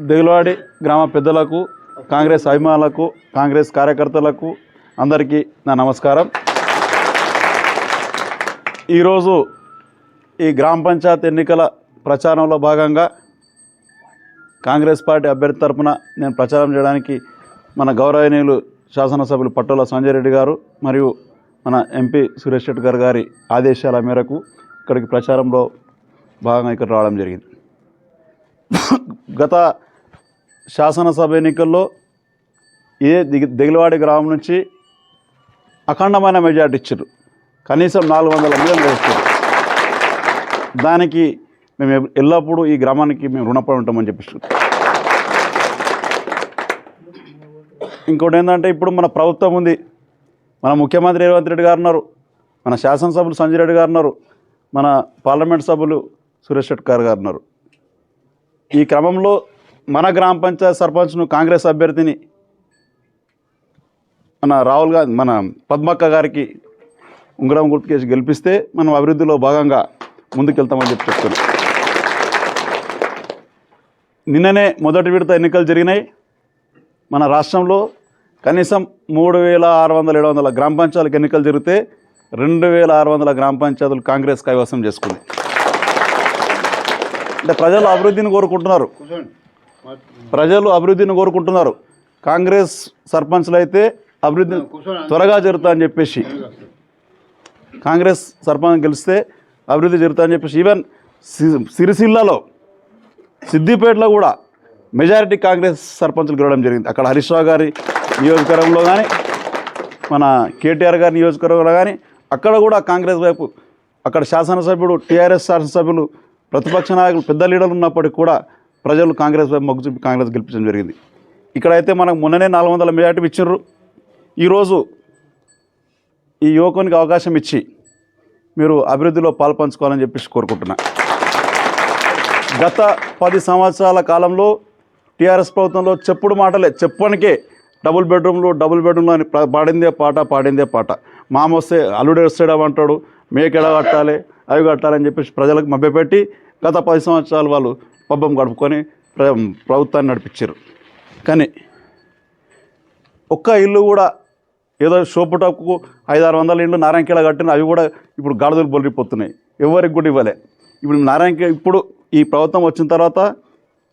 దెగులవాడి గ్రామ పెద్దలకు, కాంగ్రెస్ అభిమానులకు, కాంగ్రెస్ కార్యకర్తలకు అందరికీ నా నమస్కారం. ఈరోజు ఈ గ్రామ పంచాయతీ ఎన్నికల ప్రచారంలో భాగంగా కాంగ్రెస్ పార్టీ అభ్యర్థి తరఫున నేను ప్రచారం చేయడానికి మన గౌరవనీయులు శాసనసభ్యులు పట్టోల సంజయ్ రెడ్డి గారు మరియు మన ఎంపీ సురేష్ శెట్కర్ గారి ఆదేశాల మేరకు ఇక్కడికి ప్రచారంలో భాగంగా ఇక్కడ రావడం జరిగింది. గత శాసనసభ ఎన్నికల్లో ఇదే దెగులవాడి గ్రామం నుంచి అఖండమైన మెజార్టీ ఇచ్చారు. కనీసం 400 మిలియన్లు వేస్తారు. దానికి మేము ఎల్లప్పుడూ ఈ గ్రామానికి మేము రుణపడి ఉంటామని చెప్పేసి. ఇంకోటి ఏంటంటే, ఇప్పుడు మన ప్రభుత్వం ఉంది, మన ముఖ్యమంత్రి రేవంత్ రెడ్డి గారు ఉన్నారు, మన శాసనసభ్యులు సంజయ్ రెడ్డి గారు ఉన్నారు, మన పార్లమెంట్ సభ్యులు సురేష్ శెట్కర్ గారు ఉన్నారు. ఈ క్రమంలో మన గ్రామ పంచాయత్ సర్పంచ్ను కాంగ్రెస్ అభ్యర్థిని మన రాహుల్ గాంధీ, మన పద్మక్క గారికి ఉంగరం గుర్తుకేసి గెలిపిస్తే మనం అభివృద్ధిలో భాగంగా ముందుకెళ్తామని చెప్తున్నాం. నిన్ననే మొదటి విడత ఎన్నికలు జరిగినాయి. మన రాష్ట్రంలో కనీసం 3600-700 గ్రామ పంచాయతీలకు ఎన్నికలు జరిగితే 2600 గ్రామ పంచాయతీలు కాంగ్రెస్ కైవసం చేసుకుంది. అంటే ప్రజలు అభివృద్ధిని కోరుకుంటున్నారు. కాంగ్రెస్ సర్పంచ్లు అయితే అభివృద్ధి త్వరగా జరుగుతుందని చెప్పేసి, కాంగ్రెస్ సర్పంచ్ గెలిస్తే అభివృద్ధి జరుగుతుందని చెప్పేసి, ఈవెన్ సిరిసిల్లలో, సిద్దిపేటలో కూడా మెజారిటీ కాంగ్రెస్ సర్పంచ్లు గెలవడం జరిగింది. అక్కడ హరీష్ రావు గారి నియోజకవర్గంలో కానీ, మన కేటీఆర్ గారి నియోజకవర్గంలో కానీ, అక్కడ కూడా కాంగ్రెస్ వైపు, అక్కడ శాసనసభ్యుడు, టీఆర్ఎస్ శాసనసభ్యులు, ప్రతిపక్ష నాయకులు, పెద్ద లీడర్లు ఉన్నప్పటికీ కూడా ప్రజలు కాంగ్రెస్ వైపు మొగ్గు చూపి కాంగ్రెస్ గెలిపించడం జరిగింది. ఇక్కడైతే మనకు మొన్ననే 400 మెజార్టీ ఇచ్చారు. ఈరోజు ఈ యువకునికి అవకాశం ఇచ్చి మీరు అభివృద్ధిలో పాల్పంచుకోవాలని చెప్పేసి కోరుకుంటున్నా. గత 10 సంవత్సరాల కాలంలో టీఆర్ఎస్ ప్రభుత్వంలో చెప్పుడు మాటలే, చెప్పనికే డబుల్ బెడ్రూమ్లు అని పాడిందే పాట. మామ వస్తే అల్లుడు వస్తాడు అంటాడు, మేకెడ కట్టాలి, అవి కట్టాలని చెప్పేసి ప్రజలకు మభ్యపెట్టి గత 10 సంవత్సరాలు వాళ్ళు పబ్బం గడుపుకొని ప్రభుత్వాన్ని నడిపించారు. కానీ ఒక్క ఇల్లు కూడా, ఏదో షోపుటకు 500-600 ఇళ్ళు నారాయణకేళ కట్టిన, అవి కూడా ఇప్పుడు గాడిదలు బొలిపోతున్నాయి, ఎవరికి కూడా ఇవ్వలే. ఇప్పుడు ఈ ప్రభుత్వం వచ్చిన తర్వాత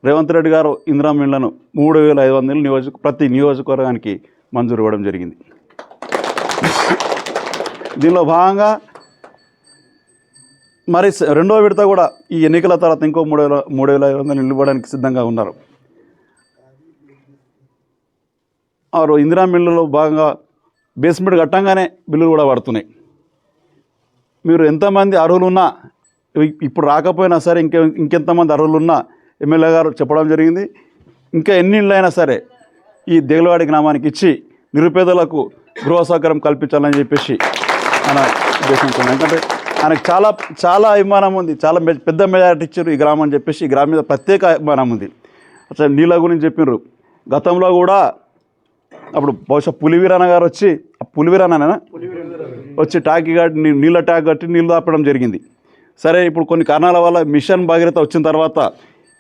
రేవంత్ రెడ్డి గారు ఇందిరమ్మ ఇళ్లను 3500 ఇళ్ళు ప్రతి నియోజకవర్గానికి మంజూరు ఇవ్వడం జరిగింది. దీనిలో భాగంగా మరి రెండో విడత కూడా ఈ ఎన్నికల తర్వాత ఇంకో 3500 ఇళ్ళు ఇవ్వడానికి సిద్ధంగా ఉన్నారు. వారు ఇందిరమ్మ ఇళ్లలో భాగంగా బేస్మెంట్ కట్టంగానే బిల్లులు కూడా పడుతున్నాయి. మీరు ఎంతమంది అర్హులు ఉన్నా, ఇప్పుడు రాకపోయినా సరే ఇంకెంతమంది అర్హులు ఉన్నా ఎమ్మెల్యే గారు చెప్పడం జరిగింది. ఇంకా ఎన్ని ఇళ్ళు అయినా సరే ఈ దెగులవాడి గ్రామానికి ఇచ్చి నిరుపేదలకు గృహ సౌకర్యం కల్పించాలని చెప్పేసి మన ఉద్దేశించున్నాం. ఎందుకంటే ఆయనకు చాలా అభిమానం ఉంది, చాలా పెద్ద మెజారిటీ ఇచ్చారు ఈ గ్రామం అని చెప్పేసి, ఈ గ్రామం మీద ప్రత్యేక అభిమానం ఉంది. అసలు నీళ్ళ గురించి చెప్పినారు. గతంలో కూడా అప్పుడు బహుశా పులివీరన్న గారు వచ్చి, పులివీరన్ననా వచ్చి నీళ్ళ ట్యాంక్ కట్టి నీళ్ళు ఆపడం జరిగింది. సరే, ఇప్పుడు కొన్ని కారణాల వల్ల మిషన్ భగీరథ వచ్చిన తర్వాత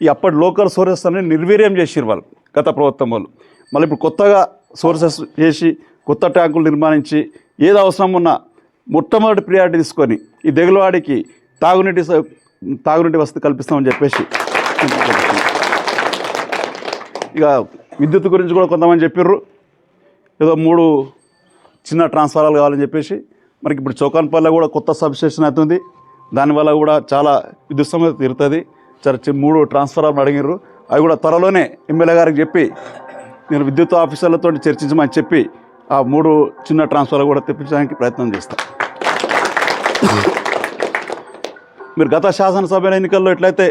ఈ అప్పటి లోకల్ సోర్సెస్ అనేది నిర్వీర్యం చేసిరు వాళ్ళు, గత ప్రభుత్వం వాళ్ళు. మళ్ళీ ఇప్పుడు కొత్తగా సోర్సెస్ చేసి కొత్త ట్యాంకులు నిర్మాణించి ఏది అవసరం ఉన్నా మొట్టమొదటి ప్రియారిటీ తీసుకొని ఈ దెగులవాడికి తాగునీటి వసతి కల్పిస్తామని చెప్పేసి. ఇక విద్యుత్ గురించి కూడా కొంతమంది చెప్పిర్రు, ఏదో 3 చిన్న ట్రాన్స్ఫారాలు కావాలని చెప్పేసి. మనకి ఇప్పుడు చౌకాన్పల్లిలో కూడా కొత్త సబ్స్టేషన్ అవుతుంది, దానివల్ల కూడా చాలా విద్యుత్ సమస్య తీరుతుంది. 3 ట్రాన్స్ఫారాలు అడిగిర్రు, అవి కూడా త్వరలోనే ఎమ్మెల్యే గారికి చెప్పి నేను విద్యుత్ ఆఫీసర్లతో చర్చించమని చెప్పి ఆ 3 చిన్న ట్రాన్స్ఫారాలు కూడా తెప్పించడానికి ప్రయత్నం చేస్తాం. మీరు గత శాసనసభ ఎన్నికల్లో ఎట్లయితే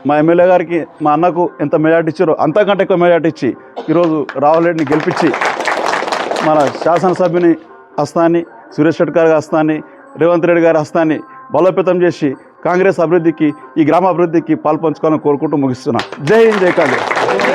మా ఎమ్మెల్యే గారికి, మా అన్నకు ఎంత మెజార్టీ ఇచ్చారో అంతకంటే ఎక్కువ మెజార్టీ ఇచ్చి ఈరోజు రాహుల్ రెడ్డిని గెలిపించి మన శాసనసభ్యుని హస్తాన్ని, సురేష్ శెట్కర్ గారి హస్తాన్ని, రేవంత్ రెడ్డి గారి హస్తాన్ని బలోపేతం చేసి కాంగ్రెస్ అభివృద్ధికి, ఈ గ్రామ అభివృద్ధికి పాల్పంచుకోవాలని కోరుకుంటూ ముగిస్తున్నా. జై హింద్, జై కాంగ్రెస్.